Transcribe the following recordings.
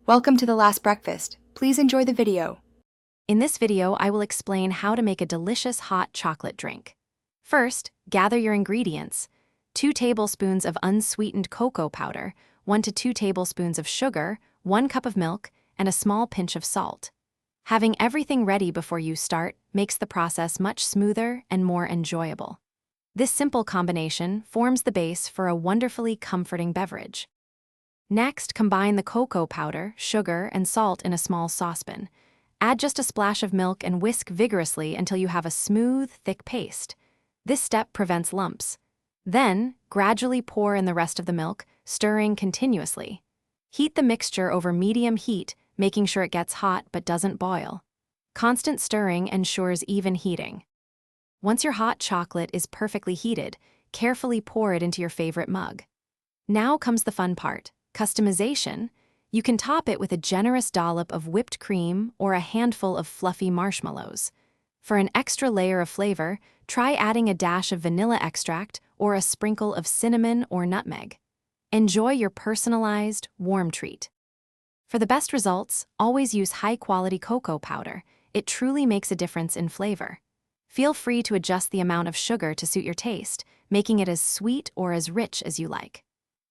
Welcome to The Last Breakfast. Please enjoy the video. In this video, I will explain how to make a delicious hot chocolate drink. First, gather your ingredients: 2 tablespoons of unsweetened cocoa powder, 1 to 2 tablespoons of sugar, 1 cup of milk, and a small pinch of salt. Having everything ready before you start makes the process much smoother and more enjoyable. This simple combination forms the base for a wonderfully comforting beverage. Next, combine the cocoa powder, sugar, and salt in a small saucepan. Add just a splash of milk and whisk vigorously until you have a smooth, thick paste. This step prevents lumps. Then, gradually pour in the rest of the milk, stirring continuously. Heat the mixture over medium heat, making sure it gets hot but doesn't boil. Constant stirring ensures even heating. Once your hot chocolate is perfectly heated, carefully pour it into your favorite mug. Now comes the fun part: customization. You can top it with a generous dollop of whipped cream or a handful of fluffy marshmallows. For an extra layer of flavor, try adding a dash of vanilla extract or a sprinkle of cinnamon or nutmeg. Enjoy your personalized, warm treat. For the best results, always use high-quality cocoa powder. It truly makes a difference in flavor. Feel free to adjust the amount of sugar to suit your taste, making it as sweet or as rich as you like.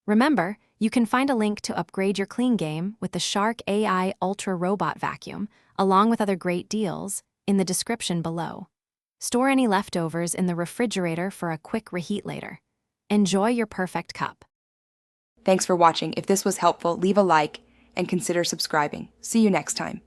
Remember, you can find a link to upgrade your clean game with the Shark AI Ultra Robot Vacuum, along with other great deals, in the description below. Store any leftovers in the refrigerator for a quick reheat later. Enjoy your perfect cup. Thanks for watching. If this was helpful, leave a like and consider subscribing. See you next time.